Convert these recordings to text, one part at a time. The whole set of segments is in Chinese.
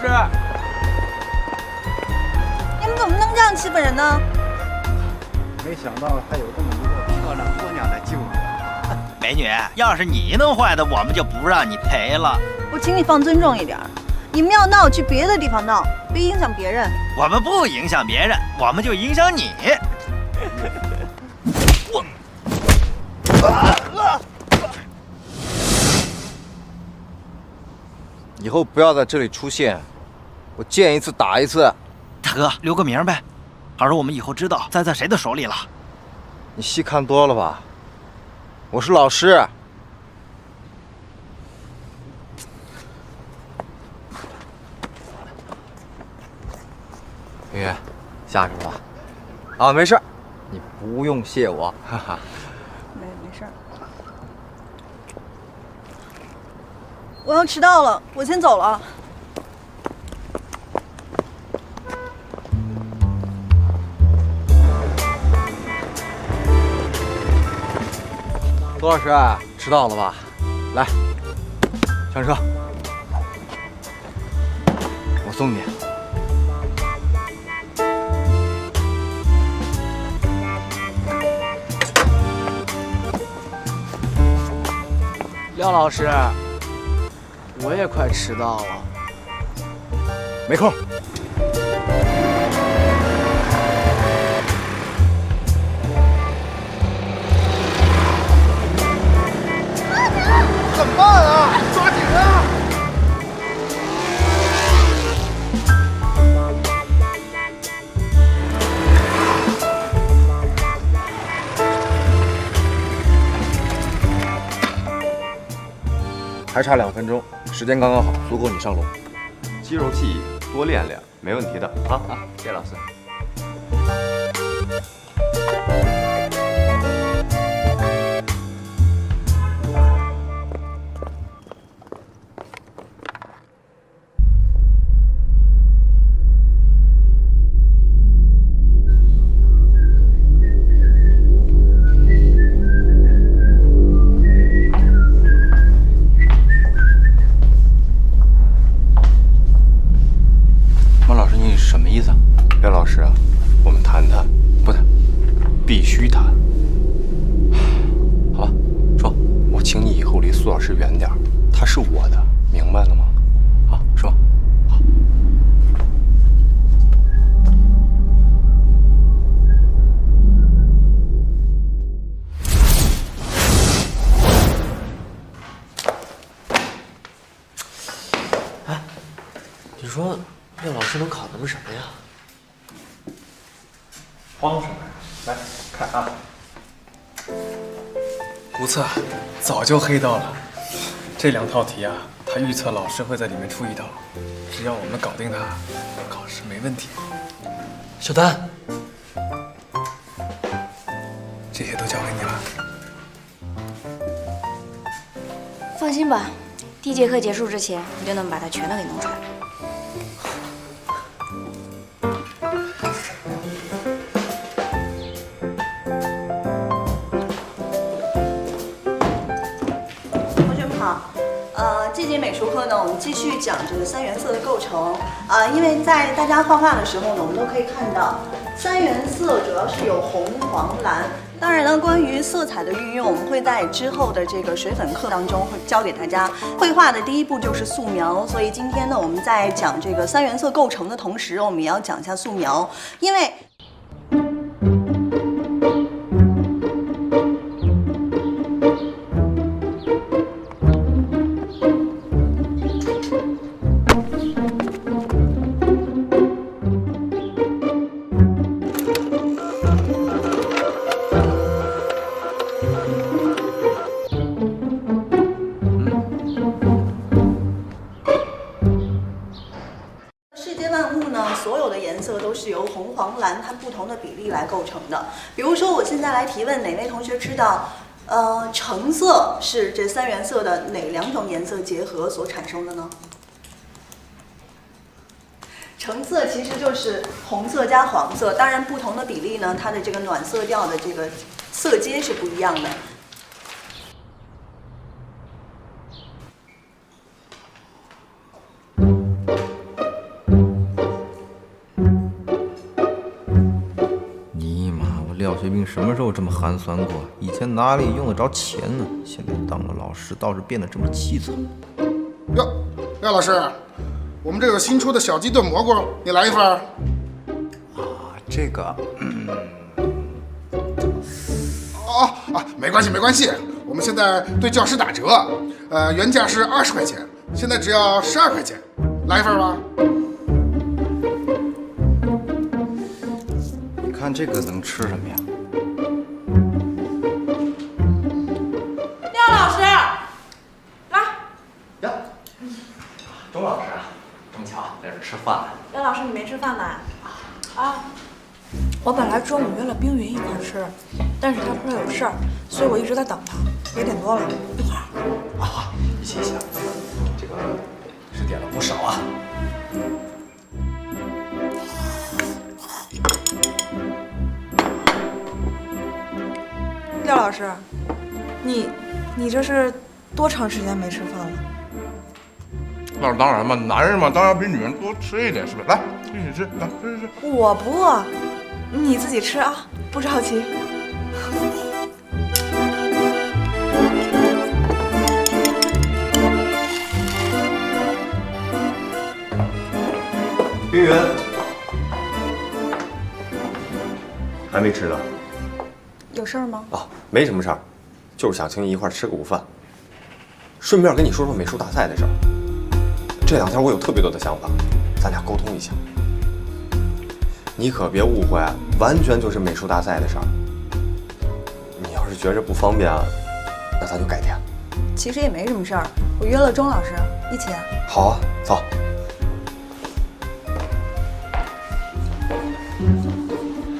师，你们怎么能这样欺负人呢？没想到还有这么一个漂亮姑娘来救我。美女，要是你弄坏的，我们就不让你赔了。我请你放尊重一点，你们要闹去别的地方闹，别影响别人。我们不影响别人，我们就影响你。以后不要在这里出现，我见一次打一次。大哥，留个名呗，好让我们以后知道栽在谁的手里了。你戏看多了吧？我是老师。圆圆，吓着了吧？啊，没事，你不用谢我，哈哈。没事。我要迟到了，我先走了。杜老师，迟到了吧？来，上车，我送你。廖老师，我也快迟到了。没空。怎么办啊？抓紧啊！还差2分钟，时间刚刚好，足够你上楼。肌肉记忆多练练，没问题的啊！谢谢老师。廖老师啊，我们谈谈，不谈，必须谈。好吧，说，我请你以后离苏老师远点，他是我的，明白了吗？好，说。好。哎，你说廖老师能考那么什么呀？慌什么呀？来看啊，无测早就黑到了。这2套题啊，他预测老师会在里面出一道，只要我们搞定他，考试没问题。小丹，这些都交给你了。放心吧，第1节课结束之前，你就能把它全都给弄出来。这节美术课呢，我们继续讲这个3原色的构成因为在大家画画的时候呢，我们都可以看到3原色主要是有红、黄、蓝。当然呢，关于色彩的运用，我们会在之后的这个水粉课当中会教给大家。绘画的第一步就是素描，所以今天呢，我们在讲这个3原色构成的同时，我们也要讲一下素描，因为。都是由红、黄、蓝它不同的比例来构成的。比如说，我现在来提问，哪位同学知道，橙色是这3原色的哪2种颜色结合所产生的呢？橙色其实就是红色加黄色，当然不同的比例呢，它的这个暖色调的这个色阶是不一样的。兵什么时候这么寒酸过？以前哪里用得着钱呢？现在当了老师，倒是变得这么凄惨。哟，廖老师，我们这有新出的小鸡炖蘑菇，你来一份。这个，没关系没关系，我们现在对教师打折，原价是20块钱，现在只要12块钱，来一份吧。你看这个能吃什么呀？廖老师，来。呀，钟老师啊，这么巧在这吃饭呢。廖老师，你没吃饭呢？啊，我本来中午约了冰云一块吃，但是他说有事儿，所以我一直在等他。也点多了，一会儿。啊，谢谢，这个是点了不少啊。廖老师，你这是多长时间没吃饭了？那是当然嘛，男人嘛，当然比女人多吃一点，是不是？来，一起吃，来吃。我不饿，你自己吃啊，不着急。冰云，还没吃呢。有事儿吗？啊，没什么事儿，就是想请你一块儿吃个午饭，顺便跟你说说美术大赛的事儿。这2天我有特别多的想法，咱俩沟通一下。你可别误会，完全就是美术大赛的事儿。你要是觉着不方便，那咱就改天。其实也没什么事儿，我约了钟老师一起。好啊，走。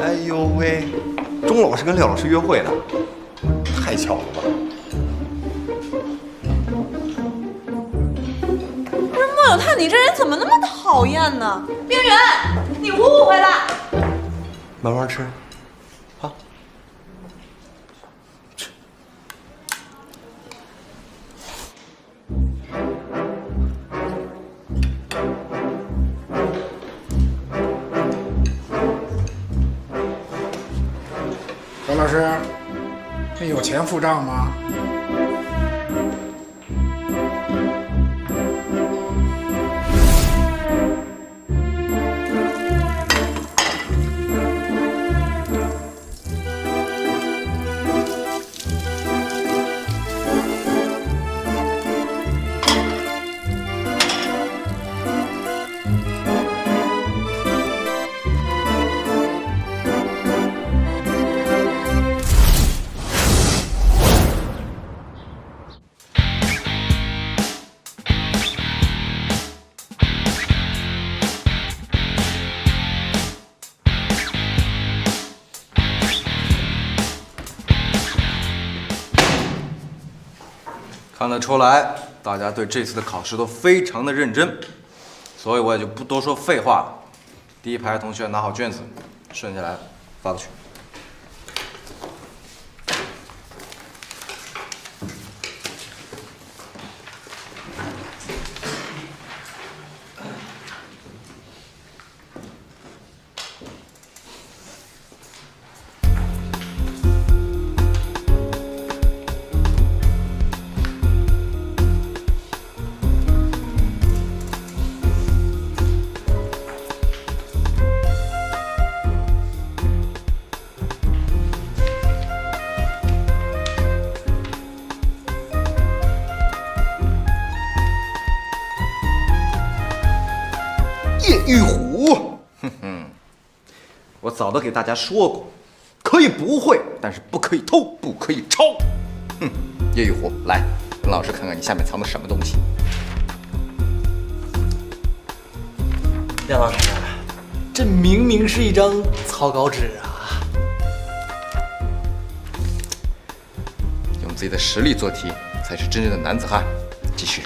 哎呦喂，钟老师跟廖老师约会呢，太巧了吧？不是莫有探，你这人怎么那么讨厌呢？冰原，你误会了。慢慢吃，啊。张老师，你有钱付账吗？看得出来，大家对这次的考试都非常的认真，所以我也就不多说废话了。第一排同学拿好卷子，顺下来发过去。叶玉虎，我早都给大家说过，可以不会，但是不可以偷，不可以抄。哼，叶玉虎，来，跟老师看看你下面藏的什么东西。廖老师，这明明是一张草稿纸啊！用自己的实力做题，才是真正的男子汉。继续。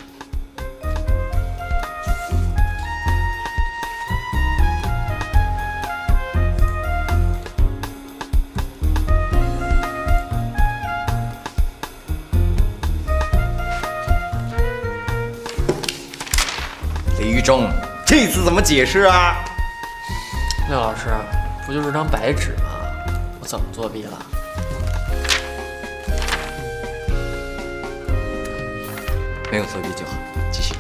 李玉忠，这次怎么解释啊？廖老师，不就是张白纸吗？我怎么作弊了？没有作弊就好，继续。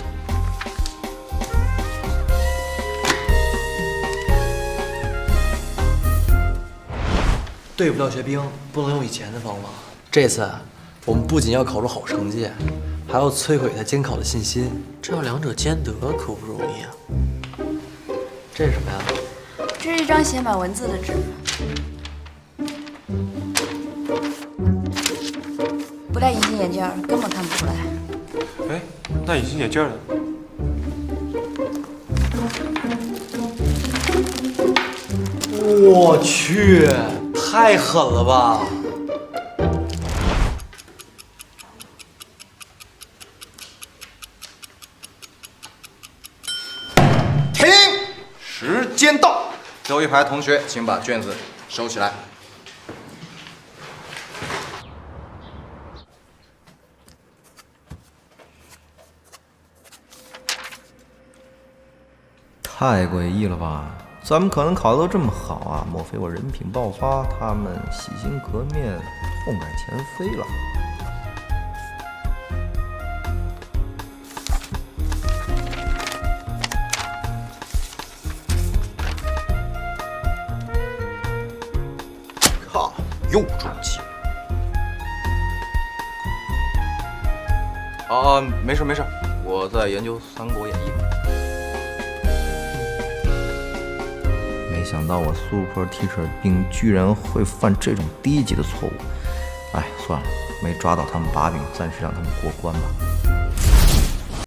对付廖学兵不能用以前的方法，这次我们不仅要考出好成绩，还要摧毁他监考的信心，这要两者兼得可不容易啊。这是什么呀？这是一张写满文字的纸，不戴隐形眼镜根本看不出来。哎，那隐形眼镜呢？我去，太狠了吧！停！时间到，最后一排同学，请把卷子收起来。太诡异了吧？咱们可能考得都这么好啊？莫非我人品爆发，他们洗心革面，痛改前非了？靠，又中计！啊，没事没事，我在研究《三国演义》。没想到我 Super Teacher 兵居然会犯这种低级的错误。哎，算了，没抓到他们把柄，暂时让他们过关吧。